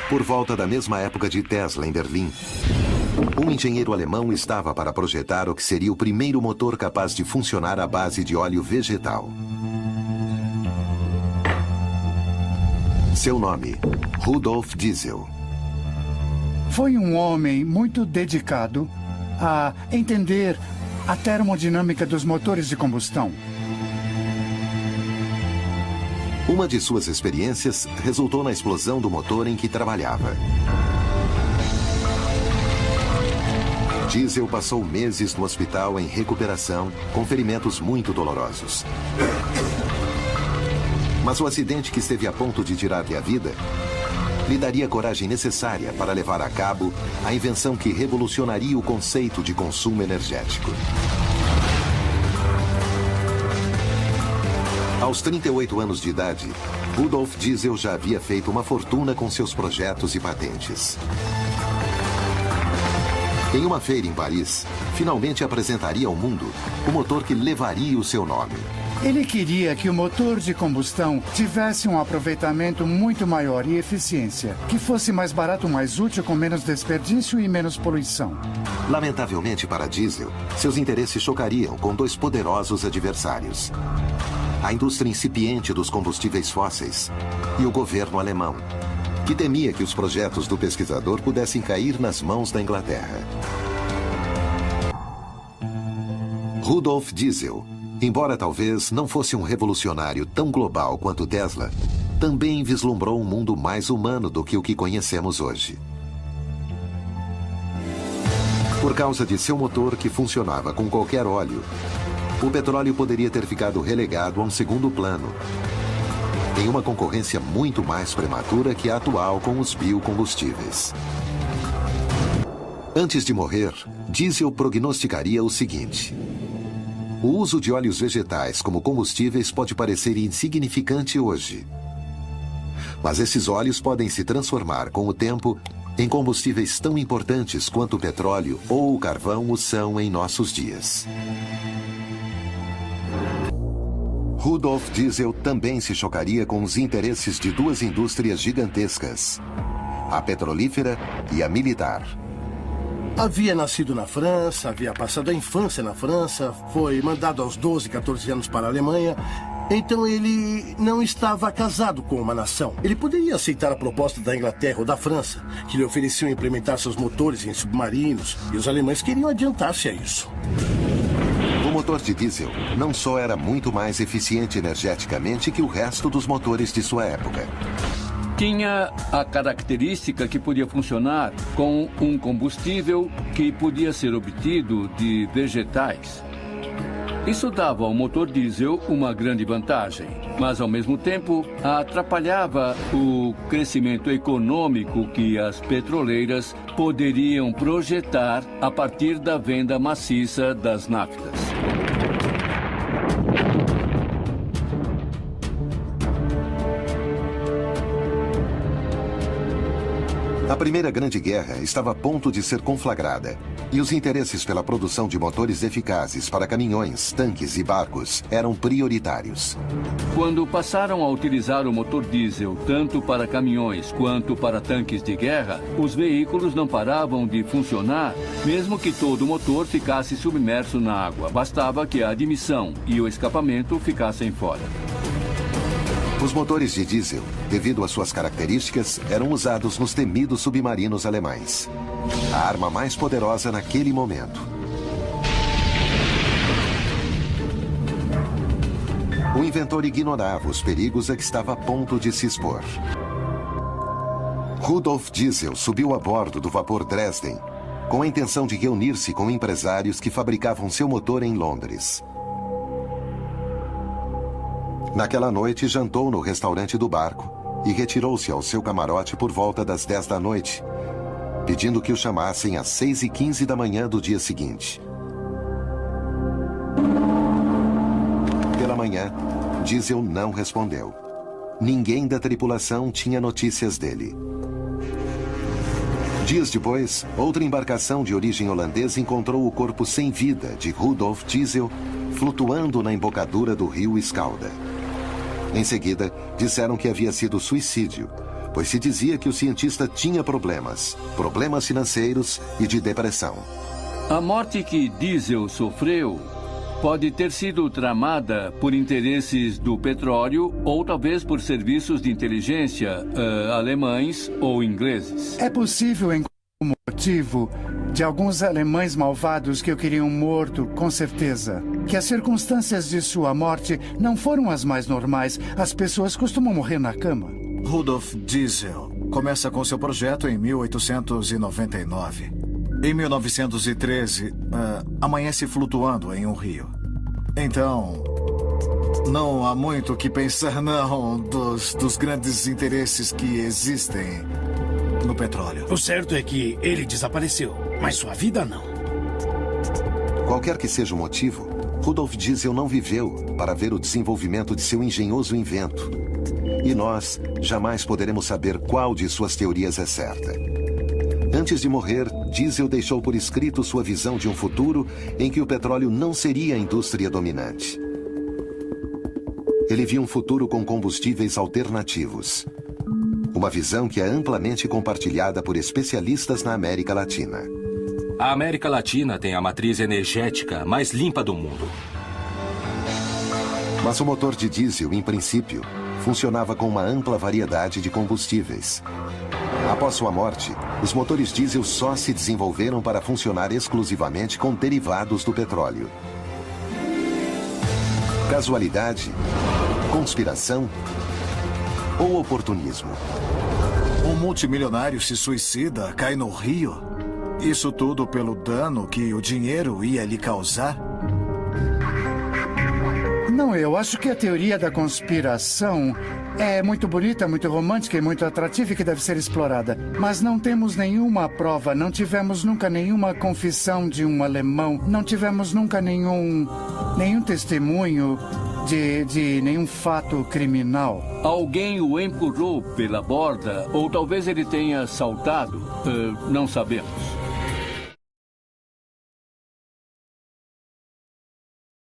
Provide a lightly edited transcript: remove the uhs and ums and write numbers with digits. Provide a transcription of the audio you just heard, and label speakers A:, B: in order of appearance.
A: Por volta da mesma época de Tesla em Berlim, um engenheiro alemão estava para projetar o que seria o primeiro motor capaz de funcionar à base de óleo vegetal. Seu nome, Rudolf Diesel.
B: Foi um homem muito dedicado a entender a termodinâmica dos motores de combustão.
A: Uma de suas experiências resultou na explosão do motor em que trabalhava. Diesel passou meses no hospital em recuperação, com ferimentos muito dolorosos. Mas o acidente que esteve a ponto de tirar-lhe a vida lhe daria a coragem necessária para levar a cabo a invenção que revolucionaria o conceito de consumo energético. Aos 38 anos de idade, Rudolf Diesel já havia feito uma fortuna com seus projetos e patentes. Em uma feira em Paris, finalmente apresentaria ao mundo o motor que levaria o seu nome.
B: Ele queria que o motor de combustão tivesse um aproveitamento muito maior e eficiência, que fosse mais barato, mais útil, com menos desperdício e menos poluição.
A: Lamentavelmente para Diesel, seus interesses chocariam com dois poderosos adversários: a indústria incipiente dos combustíveis fósseis e o governo alemão, que temia que os projetos do pesquisador pudessem cair nas mãos da Inglaterra. Rudolf Diesel, embora talvez não fosse um revolucionário tão global quanto Tesla, também vislumbrou um mundo mais humano do que o que conhecemos hoje. Por causa de seu motor que funcionava com qualquer óleo, o petróleo poderia ter ficado relegado a um segundo plano, em uma concorrência muito mais prematura que a atual com os biocombustíveis. Antes de morrer, Diesel prognosticaria o seguinte: o uso de óleos vegetais como combustíveis pode parecer insignificante hoje, mas esses óleos podem se transformar com o tempo em combustíveis tão importantes quanto o petróleo ou o carvão o são em nossos dias. Rudolf Diesel também se chocaria com os interesses de duas indústrias gigantescas: a petrolífera e a militar.
C: Havia nascido na França, havia passado a infância na França, foi mandado aos 12, 14 anos para a Alemanha. Então ele não estava casado com uma nação. Ele poderia aceitar a proposta da Inglaterra ou da França, que lhe ofereciam implementar seus motores em submarinos, e os alemães queriam adiantar-se a isso.
A: O motor de diesel não só era muito mais eficiente energeticamente que o resto dos motores de sua época.
D: Tinha a característica que podia funcionar com um combustível que podia ser obtido de vegetais. Isso dava ao motor diesel uma grande vantagem, mas ao mesmo tempo atrapalhava o crescimento econômico que as petroleiras poderiam projetar a partir da venda maciça das naftas.
A: A Primeira Grande Guerra estava a ponto de ser conflagrada, e os interesses pela produção de motores eficazes para caminhões, tanques e barcos eram prioritários.
D: Quando passaram a utilizar o motor diesel tanto para caminhões quanto para tanques de guerra, os veículos não paravam de funcionar, mesmo que todo o motor ficasse submerso na água. Bastava que a admissão e o escapamento ficassem fora.
A: Os motores de diesel, devido às suas características, eram usados nos temidos submarinos alemães. A arma mais poderosa naquele momento. O inventor ignorava os perigos a que estava a ponto de se expor. Rudolf Diesel subiu a bordo do vapor Dresden, com a intenção de reunir-se com empresários que fabricavam seu motor em Londres. Naquela noite, jantou no restaurante do barco e retirou-se ao seu camarote por volta das 10 da noite, pedindo que o chamassem às 6h15 da manhã do dia seguinte. Pela manhã, Diesel não respondeu. Ninguém da tripulação tinha notícias dele. Dias depois, outra embarcação de origem holandesa encontrou o corpo sem vida de Rudolf Diesel flutuando na embocadura do rio Escalda. Em seguida, disseram que havia sido suicídio, pois se dizia que o cientista tinha problemas financeiros e de depressão.
D: A morte que Diesel sofreu pode ter sido tramada por interesses do petróleo ou talvez por serviços de inteligência alemães ou ingleses.
B: É possível encontrar o motivo de alguns alemães malvados que o queriam morto, com certeza. Que as circunstâncias de sua morte não foram as mais normais. As pessoas costumam morrer na cama.
E: Rudolf Diesel começa com seu projeto em 1899. Em 1913, amanhece flutuando em um rio. Então, não há muito o que pensar, não, dos grandes interesses que existem no petróleo.
F: O certo é que ele desapareceu, mas sua vida não.
A: Qualquer que seja o motivo, Rudolf Diesel não viveu para ver o desenvolvimento de seu engenhoso invento. E nós jamais poderemos saber qual de suas teorias é certa. Antes de morrer, Diesel deixou por escrito sua visão de um futuro em que o petróleo não seria a indústria dominante. Ele viu um futuro com combustíveis alternativos. Uma visão que é amplamente compartilhada por especialistas na América Latina.
G: A América Latina tem a matriz energética mais limpa do mundo.
A: Mas o motor de diesel, em princípio, funcionava com uma ampla variedade de combustíveis. Após sua morte, os motores diesel só se desenvolveram para funcionar exclusivamente com derivados do petróleo. Casualidade? Conspiração? Ou oportunismo?
E: Um multimilionário se suicida, cai no rio. Isso tudo pelo dano que o dinheiro ia lhe causar?
B: Não, eu acho que a teoria da conspiração é muito bonita, muito romântica e muito atrativa e que deve ser explorada. Mas não temos nenhuma prova, não tivemos nunca nenhuma confissão de um alemão, não tivemos nunca nenhum testemunho de nenhum fato criminal.
D: Alguém o empurrou pela borda ou talvez ele tenha saltado, não sabemos.